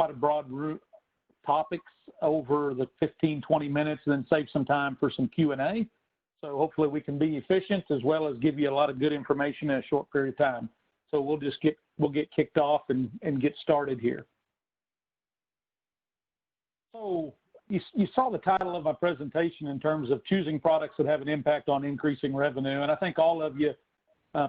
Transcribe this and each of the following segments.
quite a broad topics over the 15, 20 minutes, and then save some time for some Q&A. So hopefully we can be efficient as well as give you a lot of good information in a short period of time. So we'll get kicked off and get started here. So you saw the title of my presentation in terms of choosing products that have an impact on increasing revenue. And I think all of you,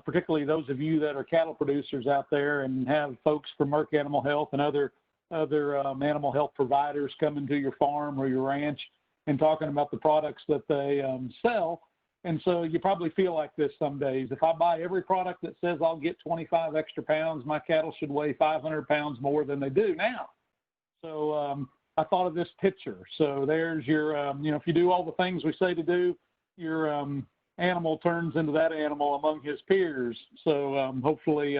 particularly those of you that are cattle producers out there and have folks from Merck Animal Health and other animal health providers coming to your farm or your ranch and talking about the products that they sell. And so you probably feel like this some days. If I buy every product that says I'll get 25 extra pounds, my cattle should weigh 500 pounds more than they do now. So I thought of this picture. So there's your, if you do all the things we say to do, your animal turns into that animal among his peers. So hopefully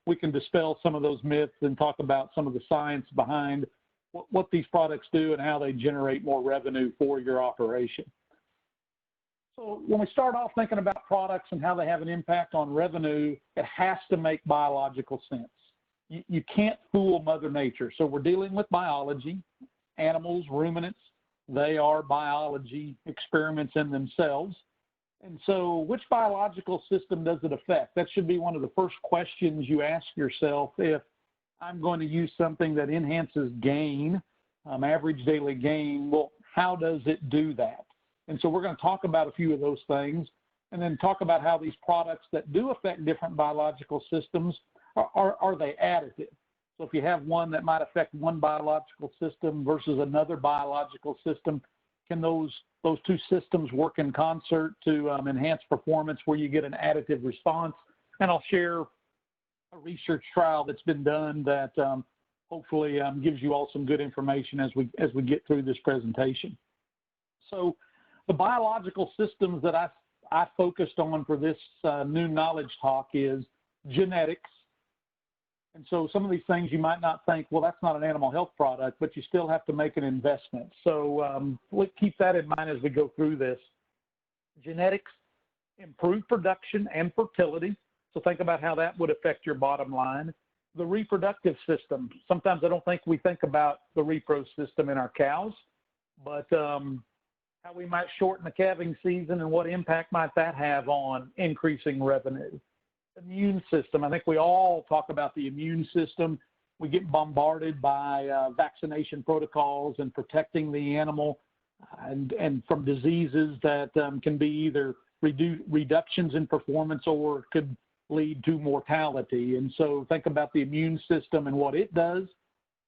we can dispel some of those myths and talk about some of the science behind what these products do and how they generate more revenue for your operation. So when we start off thinking about products and how they have an impact on revenue, it has to make biological sense. You can't fool Mother Nature. So we're dealing with biology. Animals, ruminants, they are biology experiments in themselves. And so which biological system does it affect? That should be one of the first questions you ask yourself if I'm going to use something that enhances gain, average daily gain. Well, how does it do that? And so we're going to talk about a few of those things and then talk about how these products that do affect different biological systems, are they additive? So if you have one that might affect one biological system versus another biological system, can those two systems work in concert to enhance performance where you get an additive response? And I'll share a research trial that's been done that hopefully gives you all some good information as we get through this presentation. So the biological systems that I focused on for this new knowledge talk is genetics. And so some of these things you might not think, well, that's not an animal health product, but you still have to make an investment. So let's keep that in mind as we go through this. Genetics improve production and fertility. So think about how that would affect your bottom line. The reproductive system. Sometimes I don't think we think about the repro system in our cows, but how we might shorten the calving season and what impact might that have on increasing revenue. Immune system. I think we all talk about the immune system. We get bombarded by vaccination protocols and protecting the animal and from diseases that can be either reductions in performance or could lead to mortality. And so think about the immune system and what it does.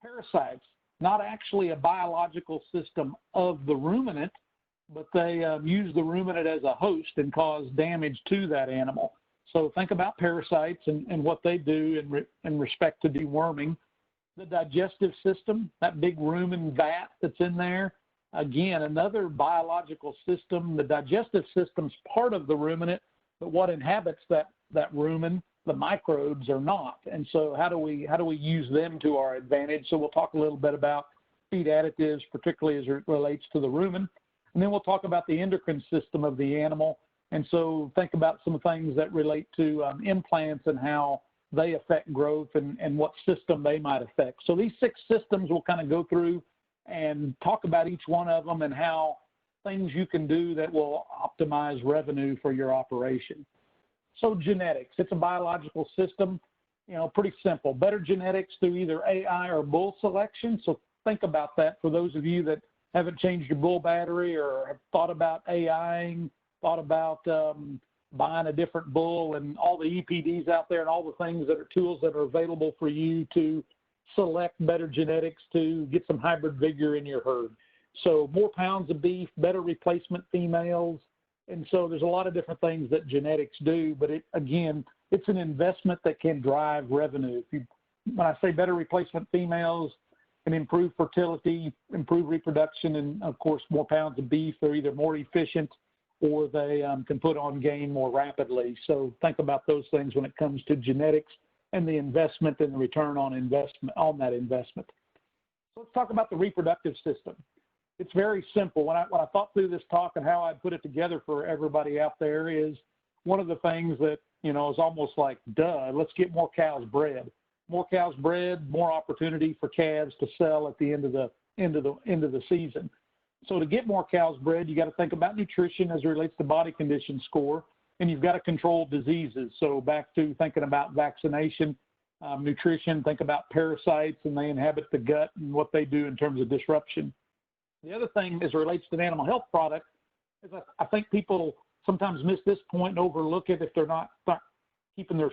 Parasites, not actually a biological system of the ruminant, but they use the ruminant as a host and cause damage to that animal. So think about parasites and what they do in respect to deworming. The digestive system, that big rumen vat that's in there, again, another biological system. The digestive system's part of the ruminant, but what inhabits that rumen, the microbes, are not. And so how do we use them to our advantage? So we'll talk a little bit about feed additives, particularly as it relates to the rumen. And then we'll talk about the endocrine system of the animal. And so think about some things that relate to implants and how they affect growth and what system they might affect. So these 6 systems we'll kind of go through and talk about each one of them and how things you can do that will optimize revenue for your operation. So genetics, it's a biological system, pretty simple. Better genetics through either AI or bull selection. So think about that for those of you that haven't changed your bull battery or have thought about AIing, thought about buying a different bull and all the EPDs out there and all the things that are tools that are available for you to select better genetics to get some hybrid vigor in your herd. So more pounds of beef, better replacement females. And so there's a lot of different things that genetics do, but it's an investment that can drive revenue. When I say better replacement females, can improve fertility, improve reproduction, and of course more pounds of beef. They're either more efficient or they can put on gain more rapidly. So think about those things when it comes to genetics and the investment and the return on investment on that investment. So let's talk about the reproductive system. It's very simple. When I thought through this talk and how I'd put it together for everybody out there is one of the things that, is almost like, duh, let's get more cows bred. more cows bred, more opportunity for calves to sell at the end of the season. So to get more cows bred, you got to think about nutrition as it relates to body condition score, and you've got to control diseases. So back to thinking about vaccination, nutrition, think about parasites, and they inhabit the gut and what they do in terms of disruption. The other thing as it relates to an animal health product is I think people sometimes miss this point and overlook it if they're not keeping their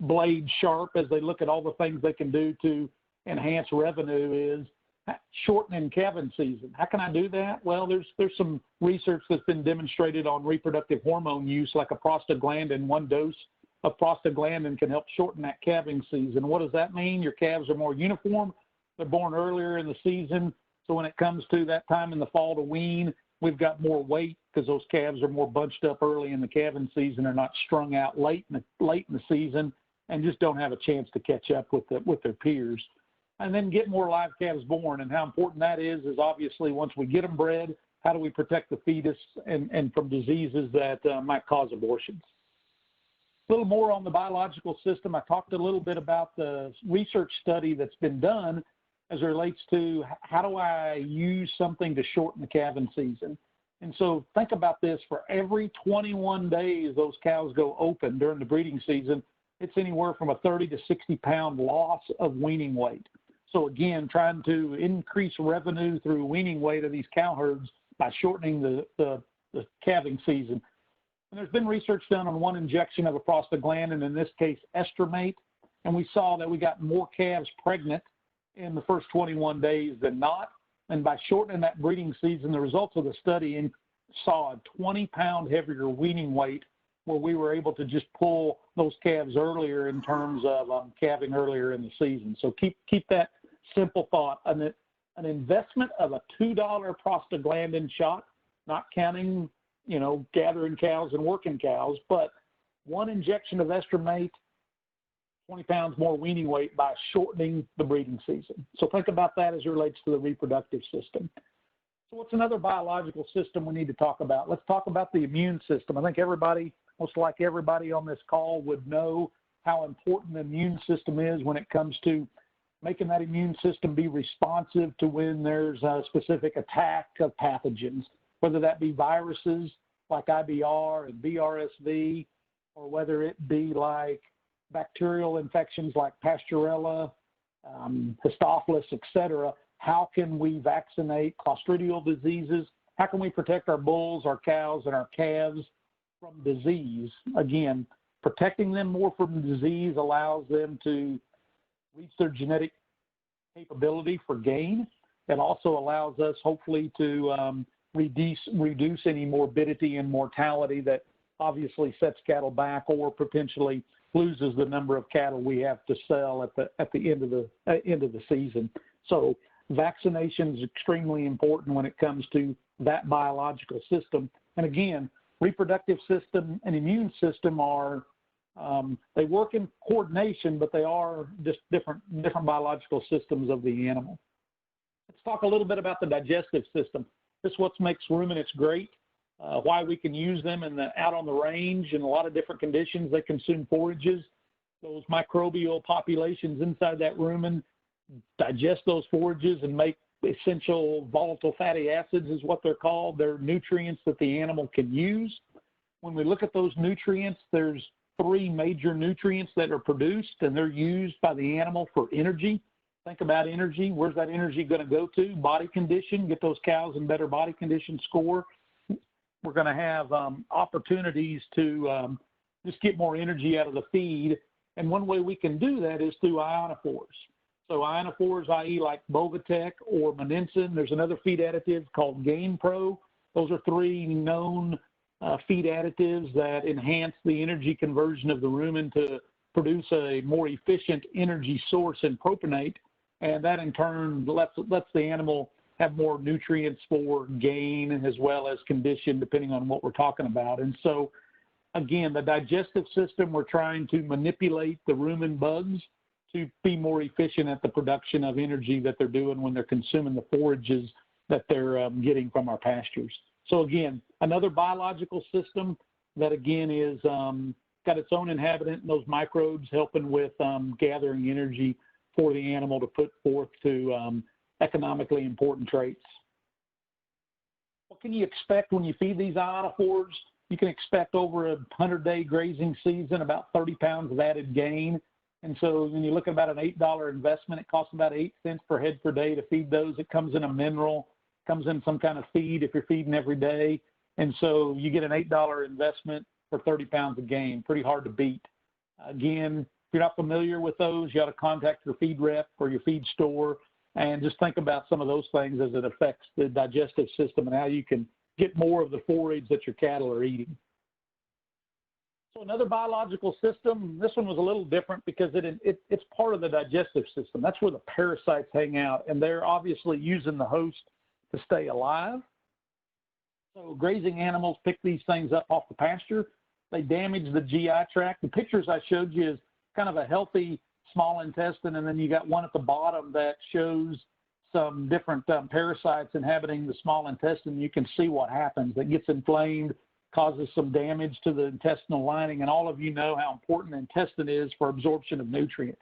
blade sharp as they look at all the things they can do to enhance revenue is shortening calving season. How can I do that? Well, there's some research that's been demonstrated on reproductive hormone use, like a prostaglandin. One dose of prostaglandin can help shorten that calving season. What does that mean? Your calves are more uniform. They're born earlier in the season. So when it comes to that time in the fall to wean, we've got more weight because those calves are more bunched up early in the calving season. They're not strung out late in the season and just don't have a chance to catch up with their peers. And then get more live calves born. And how important that is obviously once we get them bred, how do we protect the fetus and from diseases that might cause abortions? A little more on the biological system. I talked a little bit about the research study that's been done as it relates to how do I use something to shorten the calving season. And so think about this, for every 21 days those cows go open during the breeding season, it's anywhere from a 30 to 60 pound loss of weaning weight. So again, trying to increase revenue through weaning weight of these cow herds by shortening the calving season. And there's been research done on one injection of a prostaglandin, in this case Estrumate, and we saw that we got more calves pregnant in the first 21 days than not. And by shortening that breeding season, the results of the study saw a 20 pound heavier weaning weight, where we were able to just pull those calves earlier in terms of calving earlier in the season. So keep that simple thought. An investment of a $2 prostaglandin shot, not counting, gathering cows and working cows, but one injection of Estrumate, 20 pounds more weaning weight by shortening the breeding season. So think about that as it relates to the reproductive system. So what's another biological system we need to talk about? Let's talk about the immune system. I think most like everybody on this call would know how important the immune system is when it comes to making that immune system be responsive to when there's a specific attack of pathogens, whether that be viruses like IBR and BRSV, or whether it be like bacterial infections like Pasteurella, Histophilus, etc. How can we vaccinate clostridial diseases? How can we protect our bulls, our cows, and our calves from disease? Again, protecting them more from disease allows them to reach their genetic capability for gain. It also allows us, hopefully, to reduce any morbidity and mortality that obviously sets cattle back or potentially loses the number of cattle we have to sell at the end of the season. So vaccination is extremely important when it comes to that biological system. And again, reproductive system and immune system are they work in coordination, but they are just different biological systems of the animal. Let's talk a little bit about the digestive system. This is what makes ruminants great. Why we can use them out on the range in a lot of different conditions. They consume forages. Those microbial populations inside that rumen digest those forages and make essential volatile fatty acids is what they're called. They're nutrients that the animal can use. When we look at those nutrients, there's 3 major nutrients that are produced, and they're used by the animal for energy. Think about energy. Where's that energy going to go to? Body condition, get those cows in better body condition score. We're going to have opportunities to just get more energy out of the feed. And one way we can do that is through ionophores. So ionophores, i.e. like Bovatec or Monensin. There's another feed additive called Gain Pro. Those are 3 known feed additives that enhance the energy conversion of the rumen to produce a more efficient energy source in propionate. And that in turn lets the animal have more nutrients for gain as well as condition, depending on what we're talking about. And so, again, the digestive system, we're trying to manipulate the rumen bugs to be more efficient at the production of energy that they're doing when they're consuming the forages that they're getting from our pastures. So again, another biological system that again is got its own inhabitant, and those microbes helping with gathering energy for the animal to put forth to economically important traits. What can you expect when you feed these ionophores? You can expect over a 100-day grazing season about 30 pounds of added gain. And so when you look at about an $8 investment, it costs about 8 cents per head per day to feed those. It comes in a mineral, comes in some kind of feed if you're feeding every day. And so you get an $8 investment for 30 pounds of gain. Pretty hard to beat. Again, if you're not familiar with those, you ought to contact your feed rep or your feed store and just think about some of those things as it affects the digestive system and how you can get more of the forage that your cattle are eating. So another biological system, this one was a little different because it's part of the digestive system. That's where the parasites hang out, and they're obviously using the host to stay alive. So grazing animals pick these things up off the pasture. They damage the GI tract. The pictures I showed you is kind of a healthy small intestine, and then you got one at the bottom that shows some different parasites inhabiting the small intestine. You can see what happens. It gets inflamed, causes some damage to the intestinal lining, and all of you know how important the intestine is for absorption of nutrients.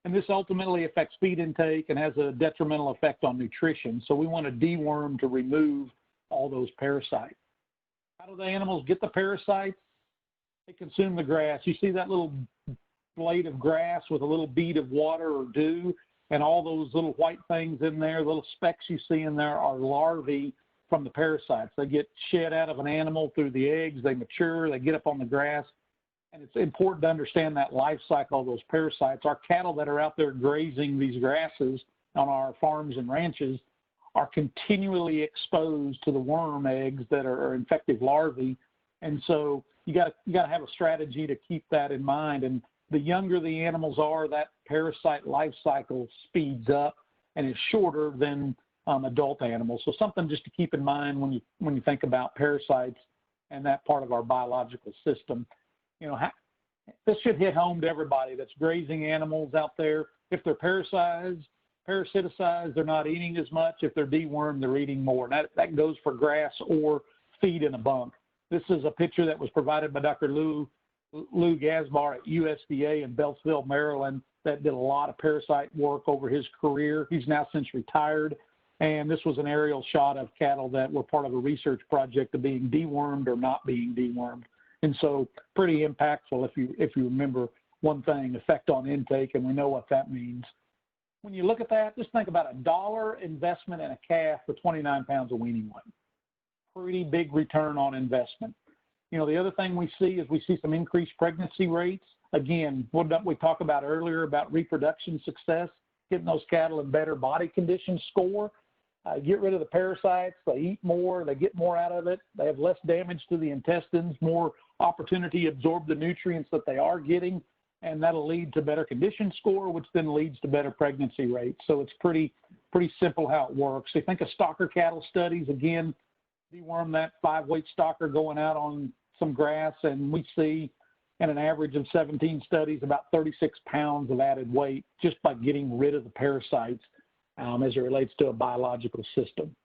And this ultimately affects feed intake and has a detrimental effect on nutrition. So we want to deworm to remove all those parasites. How do the animals get the parasites? They consume the grass. You see that little blade of grass with a little bead of water or dew, and all those little white things in there, little specks you see in there are larvae from the parasites. They get shed out of an animal through the eggs, they mature, they get up on the grass, and it's important to understand that life cycle of those parasites. Our cattle that are out there grazing these grasses on our farms and ranches are continually exposed to the worm eggs that are infective larvae, and so you got to have a strategy to keep that in mind. And the younger the animals are, that parasite life cycle speeds up and is shorter than adult animals. So something just to keep in mind when you think about parasites and that part of our biological system. You know, this should hit home to everybody that's grazing animals out there. If they're parasiticized, they're not eating as much. If they're dewormed, they're eating more. And that goes for grass or feed in a bunk. This is a picture that was provided by Dr. Lou Gaspar at USDA in Beltsville, Maryland, that did a lot of parasite work over his career. He's now since retired. And this was an aerial shot of cattle that were part of a research project of being dewormed or not being dewormed. And so pretty impactful if you remember one thing, effect on intake, and we know what that means. When you look at that, just think about $1 investment in a calf for 29 pounds of weaning weight. Pretty big return on investment. You know, the other thing we see is we see some increased pregnancy rates. Again, what we talked about earlier about reproduction success, getting those cattle in better body condition score. Get rid of the parasites, they eat more, they get more out of it, they have less damage to the intestines, more opportunity to absorb the nutrients that they are getting, and that'll lead to better condition score, which then leads to better pregnancy rates. So it's pretty simple how it works. So you think of stocker cattle studies, again, deworm that 5-weight stocker going out on some grass, and we see in an average of 17 studies about 36 pounds of added weight just by getting rid of the parasites as it relates to a biological system.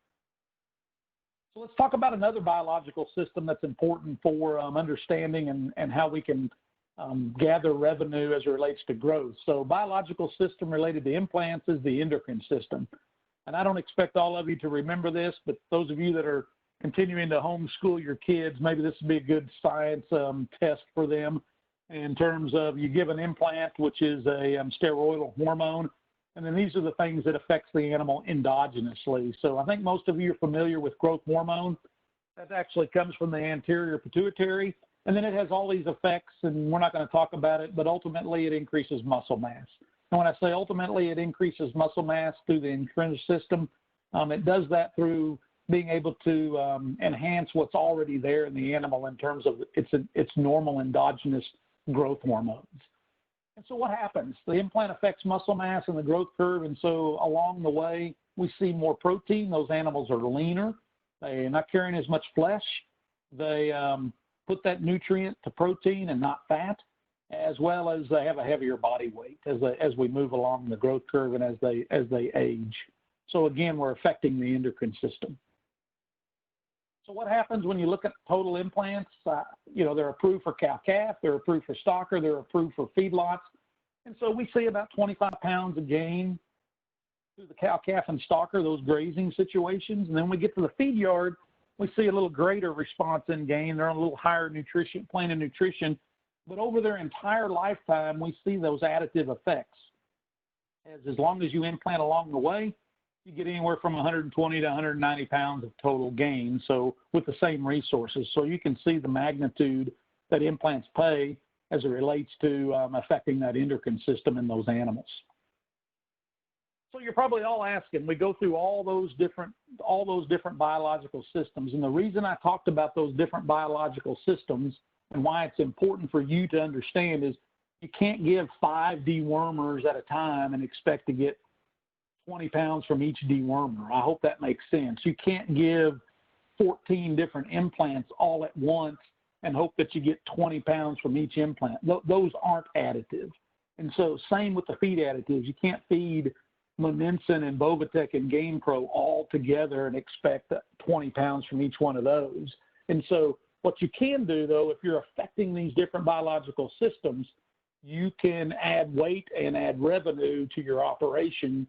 So let's talk about another biological system that's important for understanding and how we can gather revenue as it relates to growth. So biological system related to implants is the endocrine system. And I don't expect all of you to remember this, but those of you that are continuing to homeschool your kids, maybe this would be a good science test for them in terms of you give an implant, which is a steroidal hormone, and then these are the things that affects the animal endogenously. So I think most of you are familiar with growth hormone. That actually comes from the anterior pituitary, and then it has all these effects, and we're not going to talk about it, but ultimately it increases muscle mass. And when I say ultimately it increases muscle mass through the endocrine system, it does that through being able to enhance what's already there in the animal in terms of its normal endogenous growth hormones. And so what happens? The implant affects muscle mass and the growth curve, and so along the way, we see more protein. Those animals are leaner. They're not carrying as much flesh. They put that nutrient to protein and not fat, as well as they have a heavier body weight as we move along the growth curve and as they age. So again, we're affecting the endocrine system. So what happens when you look at total implants? They're approved for cow-calf, they're approved for stocker, they're approved for feedlots. And so we see about 25 pounds of gain through the cow-calf and stocker, those grazing situations. And then we get to the feed yard, we see a little greater response in gain. They're on a little higher nutrition, plane of nutrition. But over their entire lifetime, we see those additive effects. As long as you implant along the way, you get anywhere from 120 to 190 pounds of total gain, so with the same resources. So you can see the magnitude that implants pay as it relates to affecting that endocrine system in those animals. So you're probably all asking, we go through all those different biological systems, and the reason I talked about those different biological systems and why it's important for you to understand is you can't give 5 dewormers at a time and expect to get 20 pounds from each dewormer. I hope that makes sense. You can't give 14 different implants all at once and hope that you get 20 pounds from each implant. Those aren't additive. And so same with the feed additives. You can't feed Monensin and Bovatec and GainPro all together and expect 20 pounds from each one of those. And so what you can do, though, if you're affecting these different biological systems, you can add weight and add revenue to your operation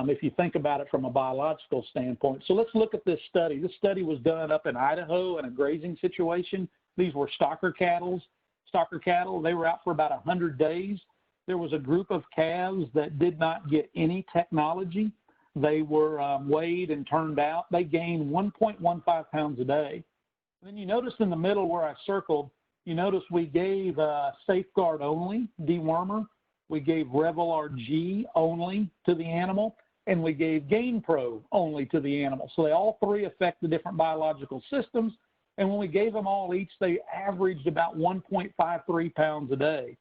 if you think about it from a biological standpoint. So let's look at this study. This study was done up in Idaho in a grazing situation. These were stocker cattle. They were out for about 100 days. There was a group of calves that did not get any technology. They were weighed and turned out. They gained 1.15 pounds a day. And then you notice in the middle where I circled, you notice we gave Safeguard only dewormer. We gave Revelar G only to the animal, and we gave GainPro only to the animal. So they all three affect the different biological systems. And when we gave them all each, they averaged about 1.53 pounds a day.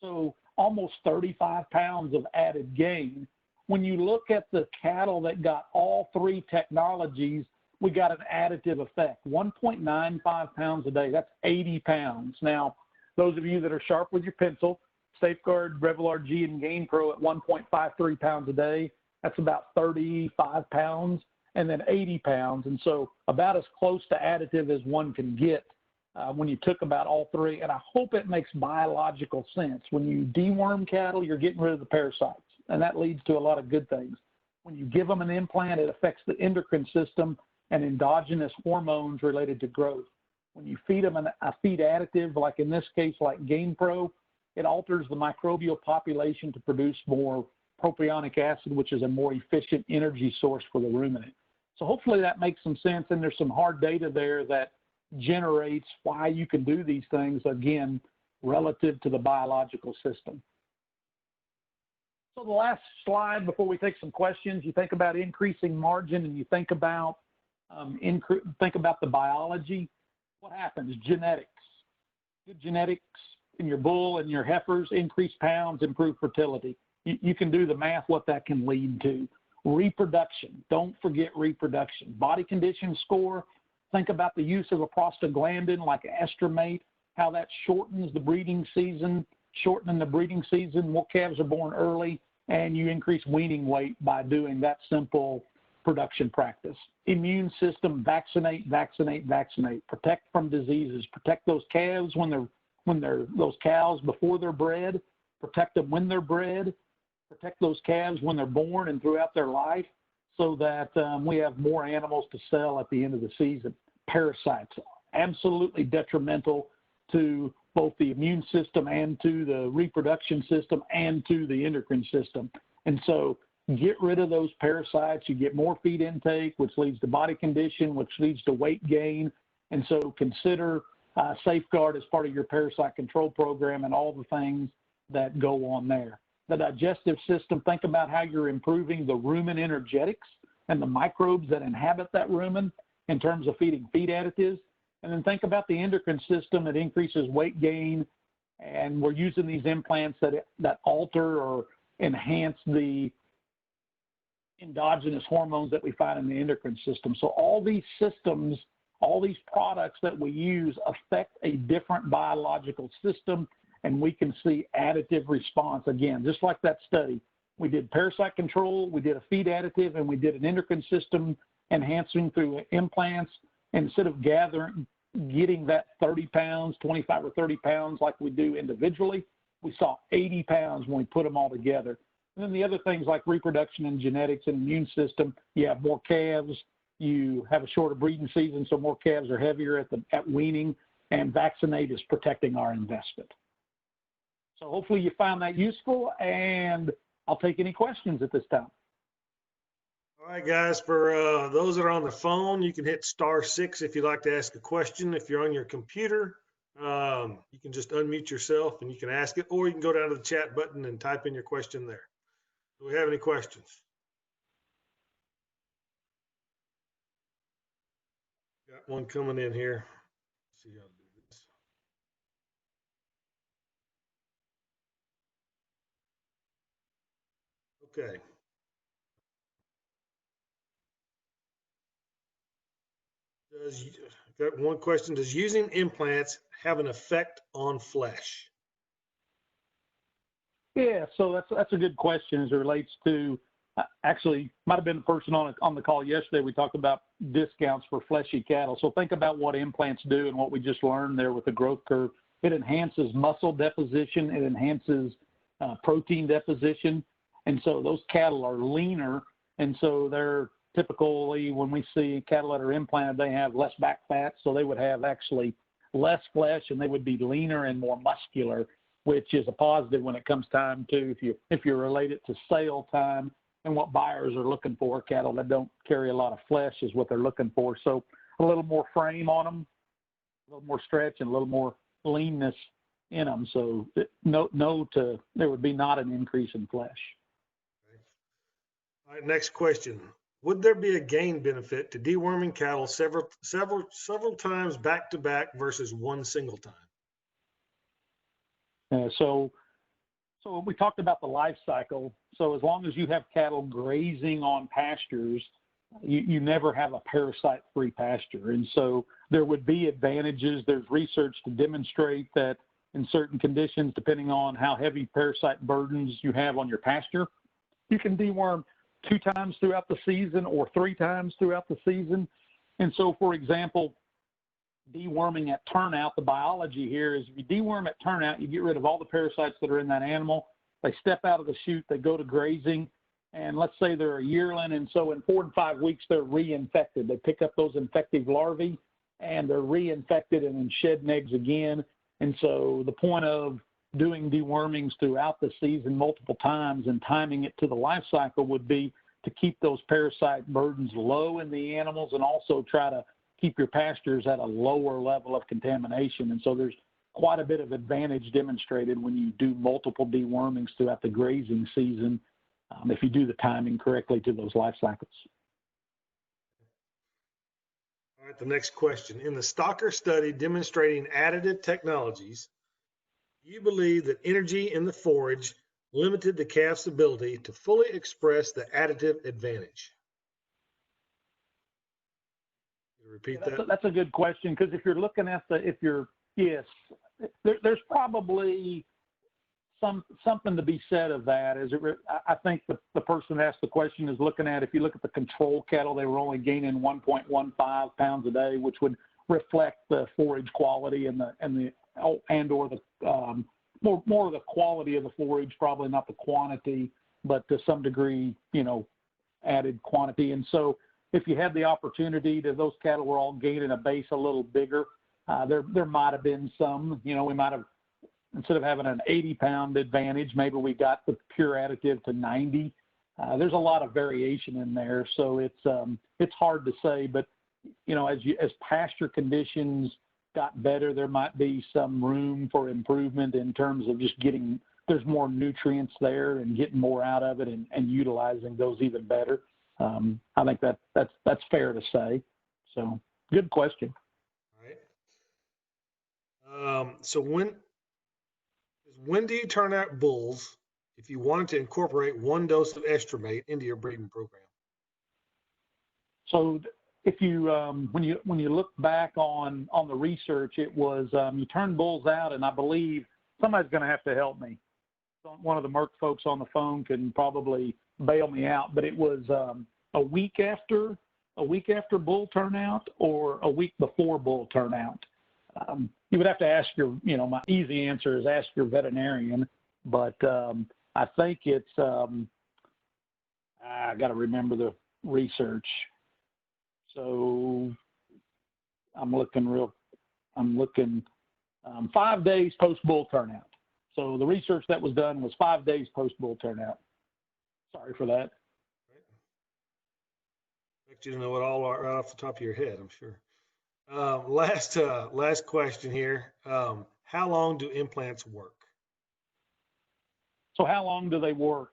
So almost 35 pounds of added gain. When you look at the cattle that got all three technologies, we got an additive effect, 1.95 pounds a day. That's 80 pounds. Now, those of you that are sharp with your pencil, Safeguard, Revelar G, and GainPro at 1.53 pounds a day, that's about 35 pounds, and then 80 pounds. And so about as close to additive as one can get when you took about all three. And I hope it makes biological sense. When you deworm cattle, you're getting rid of the parasites, and that leads to a lot of good things. When you give them an implant, it affects the endocrine system and endogenous hormones related to growth. When you feed them a feed additive, like in this case, like GainPro, it alters the microbial population to produce more propionic acid, which is a more efficient energy source for the ruminant. So hopefully that makes some sense, and there's some hard data there that generates why you can do these things, again, relative to the biological system. So the last slide before we take some questions, you think about increasing margin and you think about the biology. What happens? Genetics. Good genetics in your bull and your heifers, increase pounds, improve fertility. You can do the math, what that can lead to. Reproduction. Don't forget reproduction. Body condition score. Think about the use of a prostaglandin like Estrumate, how that shortens the breeding season. Shortening the breeding season, more calves are born early, and you increase weaning weight by doing that simple production practice. Immune system, vaccinate, vaccinate, vaccinate. Protect from diseases. Protect those calves those cows before they're bred. Protect them when they're bred. Protect those calves when they're born and throughout their life, so that we have more animals to sell at the end of the season. Parasites, absolutely detrimental to both the immune system and to the reproduction system and to the endocrine system. And so get rid of those parasites. You get more feed intake, which leads to body condition, which leads to weight gain. And so consider Safeguard as part of your parasite control program and all the things that go on there. The digestive system, think about how you're improving the rumen energetics and the microbes that inhabit that rumen in terms of feeding feed additives. And then think about the endocrine system. It increases weight gain, and we're using these implants that alter or enhance the endogenous hormones that we find in the endocrine system. So all these systems, all these products that we use affect a different biological system, and we can see additive response. Again, just like that study. We did parasite control, we did a feed additive, and we did an endocrine system enhancing through implants. And instead of getting that 30 pounds, 25 or 30 pounds like we do individually, we saw 80 pounds when we put them all together. And then the other things like reproduction and genetics and immune system, you have more calves, you have a shorter breeding season, so more calves are heavier at weaning, and vaccinate is protecting our investment. So hopefully you found that useful, and I'll take any questions at this time. All right, guys, for those that are on the phone, you can hit *6 if you'd like to ask a question. If you're on your computer, you can just unmute yourself and you can ask it, or you can go down to the chat button and type in your question there. Do we have any questions? Got one coming in here. Let's see how to do this. Okay. Got one question. Does using implants have an effect on flesh? Yeah, so that's a good question as it relates to, actually, might have been the person on the call yesterday. We talked about discounts for fleshy cattle. So think about what implants do and what we just learned there with the growth curve. It enhances muscle deposition. It enhances protein deposition. And so those cattle are leaner. And so they're typically, when we see cattle that are implanted, they have less back fat. So they would have actually less flesh, and they would be leaner and more muscular, which is a positive when it comes time to, if you relate it to sale time and what buyers are looking for. Cattle that don't carry a lot of flesh is what they're looking for. So a little more frame on them, a little more stretch, and a little more leanness in them. So there would be not an increase in flesh. Okay. All right, next question. Would there be a gain benefit to deworming cattle several times back to back versus one single time? So we talked about the life cycle. So as long as you have cattle grazing on pastures, you never have a parasite-free pasture. And so there would be advantages. There's research to demonstrate that in certain conditions, depending on how heavy parasite burdens you have on your pasture, you can deworm 2 times throughout the season or 3 times throughout the season. And so, for example, deworming at turnout, the biology here is if you deworm at turnout, you get rid of all the parasites that are in that animal. They step out of the chute, they go to grazing, and let's say they're a yearling, and so in 4 to 5 weeks, they're reinfected. They pick up those infective larvae, and they're reinfected and then shedding eggs again. And so the point of doing dewormings throughout the season multiple times and timing it to the life cycle would be to keep those parasite burdens low in the animals and also try to keep your pastures at a lower level of contamination. And so there's quite a bit of advantage demonstrated when you do multiple dewormings throughout the grazing season if you do the timing correctly to those life cycles. All right, the next question. In the Stalker study demonstrating additive technologies, do you believe that energy in the forage limited the calf's ability to fully express the additive advantage? Repeat that. That's a good question, because if you're looking at yes, there's probably something to be said of that. I think the person that asked the question is looking at, if you look at the control cattle, they were only gaining 1.15 pounds a day, which would reflect the forage quality and the more of the quality of the forage, probably not the quantity, but to some degree, added quantity. And so if you had the opportunity those cattle were all gaining a base a little bigger, there might have been some, we might have, instead of having an 80-pound advantage, maybe we got the pure additive to 90. There's a lot of variation in there, so it's hard to say. But as pasture conditions got better, there might be some room for improvement in terms of just there's more nutrients there and getting more out of it and utilizing those even better. I think that's fair to say. So good question. All right. So when do you turn out bulls if you wanted to incorporate 1 dose of Estrumate into your breeding program? So if you when you look back on the research, it was you turn bulls out, and I believe somebody's going to have to help me. One of the Merck folks on the phone can probably bail me out, but it was a week after a week after bull turnout or a week before bull turnout? You would have to ask your, my easy answer is ask your veterinarian, but I think it's, I got to remember the research. So I'm looking 5 days post bull turnout. So the research that was done was 5 days post bull turnout. Sorry for that. Expect you to know it all right off the top of your head, I'm sure. Last question here. How long do implants work? So how long do they work?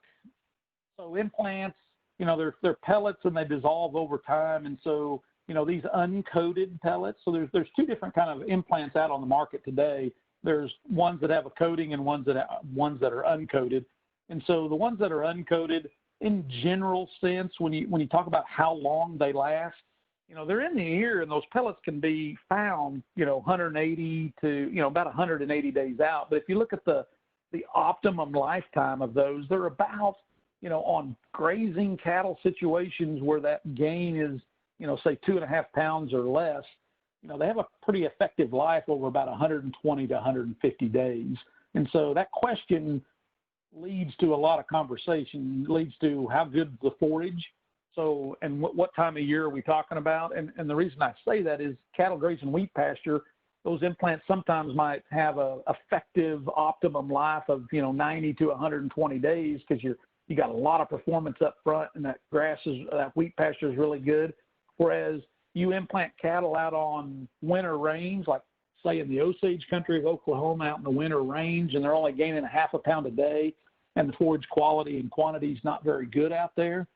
So implants, they're pellets and they dissolve over time. And so, these uncoated pellets, so there's two different kind of implants out on the market today. There's ones that have a coating and ones that are uncoated. And so the ones that are uncoated, in general sense, when you talk about how long they last, they're in the ear, and those pellets can be found, 180 to, about 180 days out. But if you look at the optimum lifetime of those, they're about, on grazing cattle situations where that gain is, say 2.5 pounds or less, they have a pretty effective life over about 120 to 150 days. And so that question leads to a lot of conversation, leads to how good the forage. So, and what time of year are we talking about? And the reason I say that is cattle grazing wheat pasture, those implants sometimes might have a effective optimum life of, 90 to 120 days because you got a lot of performance up front, and that wheat pasture is really good. Whereas you implant cattle out on winter range, like say in the Osage country of Oklahoma, out in the winter range, and they're only gaining 0.5 pound a day, and the forage quality and quantity is not very good out there.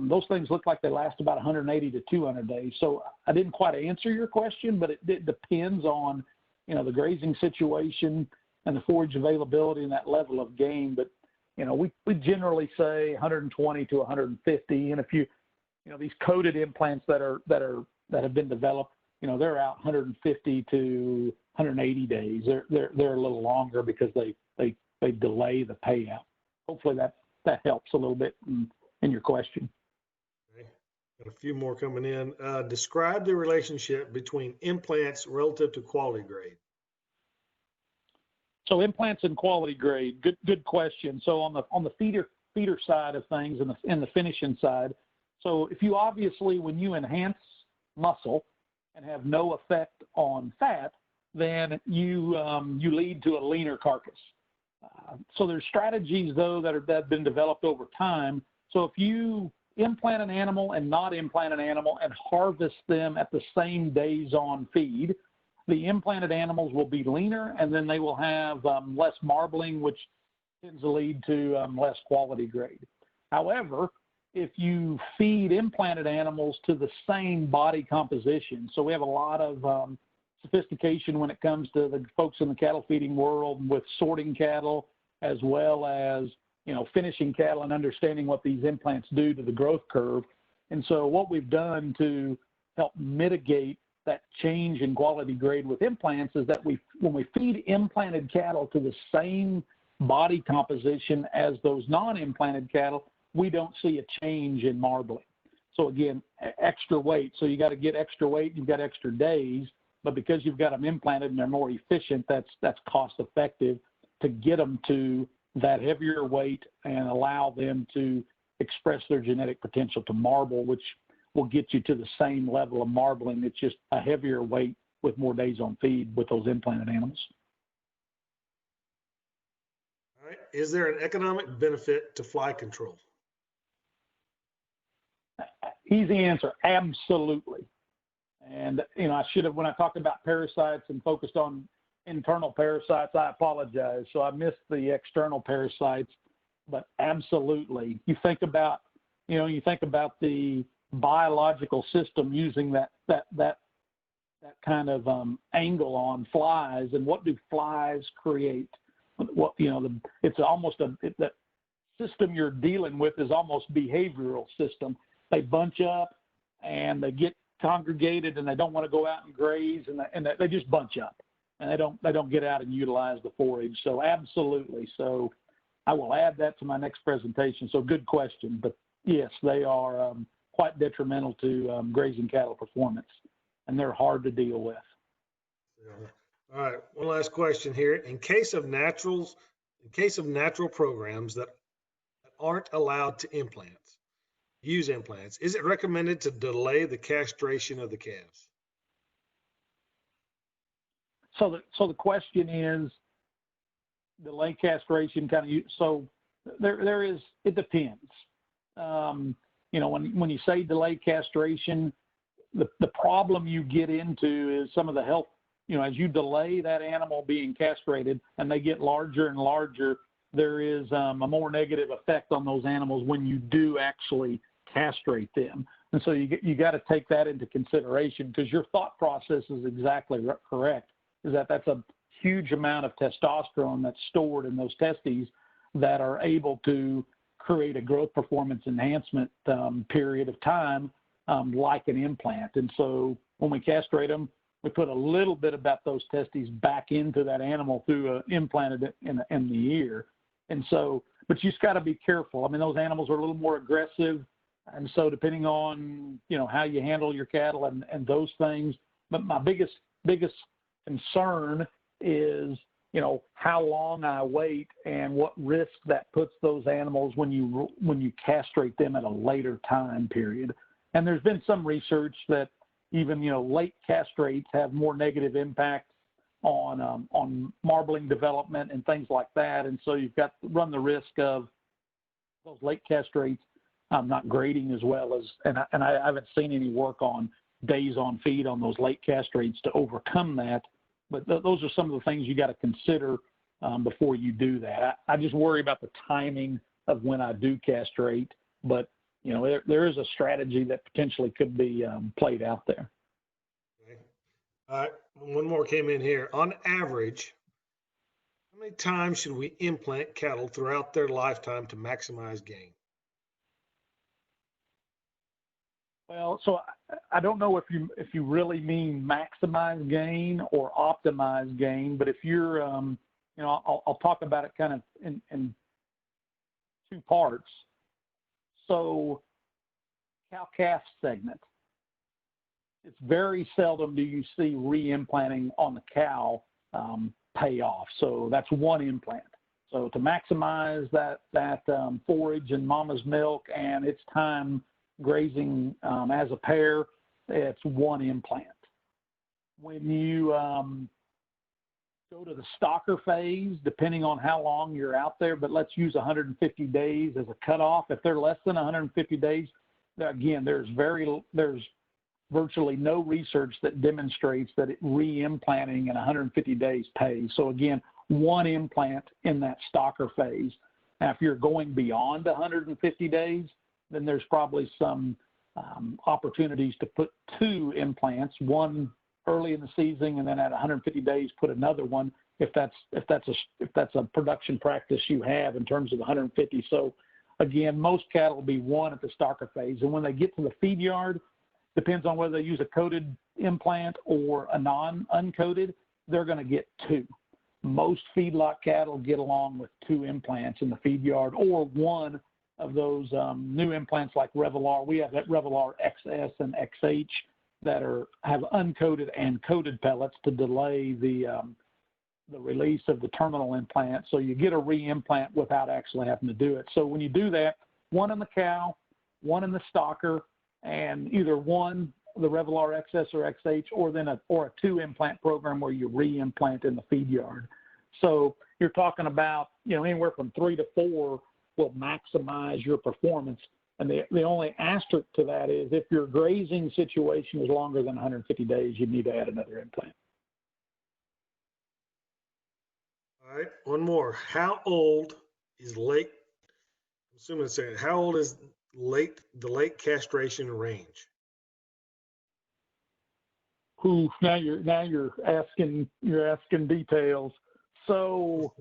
Those things look like they last about 180 to 200 days. So I didn't quite answer your question, but it depends on, the grazing situation and the forage availability and that level of gain. But, we generally say 120 to 150. And if these coated implants that have been developed, they're out 150 to 180 days. They're a little longer because they delay the payout. Hopefully that helps a little bit in your question. Okay. Got a few more coming in. Describe the relationship between implants relative to quality grade. So implants and quality grade, good question. So on the feeder side of things and the finishing side, so if you obviously, when you enhance muscle and have no effect on fat, then you lead to a leaner carcass. So there's strategies though that have been developed over time. So if you implant an animal and not implant an animal and harvest them at the same days on feed, the implanted animals will be leaner, and then they will have less marbling, which tends to lead to less quality grade. However, if you feed implanted animals to the same body composition, so we have a lot of sophistication when it comes to the folks in the cattle feeding world with sorting cattle as well as, finishing cattle and understanding what these implants do to the growth curve. And so what we've done to help mitigate that change in quality grade with implants is that when we feed implanted cattle to the same body composition as those non-implanted cattle, we don't see a change in marbling. So again, extra weight. So you got to get extra weight, you've got extra days, but because you've got them implanted and they're more efficient, that's cost effective to get them to that heavier weight and allow them to express their genetic potential to marble, which will get you to the same level of marbling. It's just a heavier weight with more days on feed with those implanted animals. All right. Is there an economic benefit to fly control? Easy answer, absolutely. And, I should have, when I talked about parasites and focused on internal parasites, I apologize. So I missed the external parasites, but absolutely. You think about the biological system using that kind of angle on flies, and what do flies create? What it's almost that system you're dealing with is almost behavioral system. They bunch up and they get congregated and they don't want to go out and graze, and they just bunch up and they don't get out and utilize the forage. So absolutely. So I will add that to my next presentation. So good question, but yes, they are quite detrimental to grazing cattle performance, and they're hard to deal with. Yeah. All right, one last question here. In case of natural programs that aren't allowed to use implants, is it recommended to delay the castration of the calves? So the question is, delay castration so there is, it depends. When you say delay castration, the problem you get into is some of the health, as you delay that animal being castrated and they get larger and larger, there is a more negative effect on those animals when you do actually castrate them. And so you got to take that into consideration, because your thought process is exactly correct, is that's a huge amount of testosterone that's stored in those testes that are able to create a growth performance enhancement period of time, like an implant. And so when we castrate them, we put a little bit about those testes back into that animal through implanted in the ear. And so, but you just got to be careful. I mean, those animals are a little more aggressive. And so depending on, how you handle your cattle and those things, but my biggest concern is, how long I wait and what risk that puts those animals when you castrate them at a later time period. And there's been some research that even, late castrates have more negative impact on marbling development and things like that. And so you've got to run the risk of those late castrates not grading as well as, and I haven't seen any work on days on feed on those late castrates to overcome that. But those are some of the things you got to consider before you do that. I just worry about the timing of when I do castrate, but there is a strategy that potentially could be played out there. Okay. All right, one more came in here. On average, how many times should we implant cattle throughout their lifetime to maximize gain? Well, so I don't know if you really mean maximize gain or optimize gain, but if you're, I'll talk about it kind of in two parts. So cow-calf segment, it's very seldom do you see reimplanting on the cow pay off. So that's one implant. So to maximize that forage and mama's milk and its time grazing as a pair, it's one implant. When you go to the stocker phase, depending on how long you're out there, but let's use 150 days as a cutoff. If they're less than 150 days, again, there's virtually no research that demonstrates that reimplanting in 150 days pays. So again, one implant in that stocker phase. Now, if you're going beyond 150 days, then there's probably some opportunities to put two implants, one early in the season, and then at 150 days put another one if that's a production practice you have in terms of 150. So again, most cattle will be one at the stocker phase, and when they get to the feed yard, depends on whether they use a coated implant or a uncoated, they're going to get two. Most feedlot cattle get along with two implants in the feed yard, or one of those new implants like Revelar. We have that Revelar XS and XH that have uncoated and coated pellets to delay the release of the terminal implant. So you get a reimplant without actually having to do it. So when you do that, one in the cow, one in the stocker, and either one, the Revelar XS or XH, or then a two implant program where you reimplant in the feed yard. So you're talking about, anywhere from 3 to 4 will maximize your performance. And the only asterisk to that is if your grazing situation is longer than 150 days, you need to add another implant. All right, one more. How old is late? I'm assuming it's saying, how old is the late castration range? Ooh, now you're asking details. So,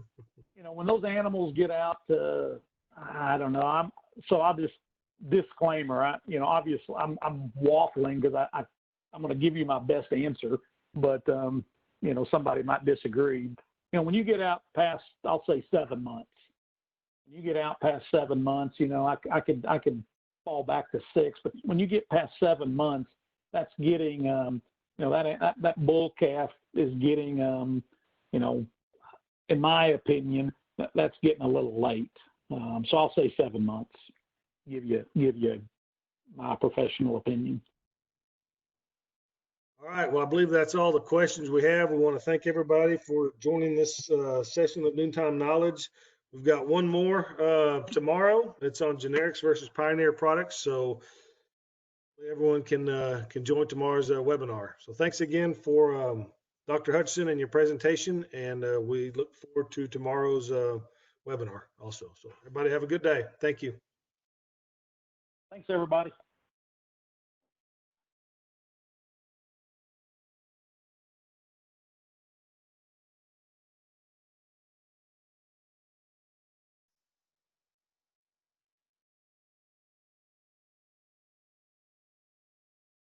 when those animals get out to, I don't know. I'll just disclaimer. Obviously I'm waffling because I'm going to give you my best answer, but somebody might disagree. When you get out past, I'll say 7 months. When you get out past 7 months, I could fall back to 6. But when you get past 7 months, that's getting, that bull calf is getting, in my opinion, that's getting a little late. So I'll say 7 months. Give you my professional opinion. All right. Well, I believe that's all the questions we have. We want to thank everybody for joining this session of Noontime Knowledge. We've got one more tomorrow. It's on generics versus pioneer products. So everyone can join tomorrow's webinar. So thanks again for Dr. Hutcheson and your presentation. And we look forward to tomorrow's webinar also. So everybody have a good day. Thank you. Thanks, everybody.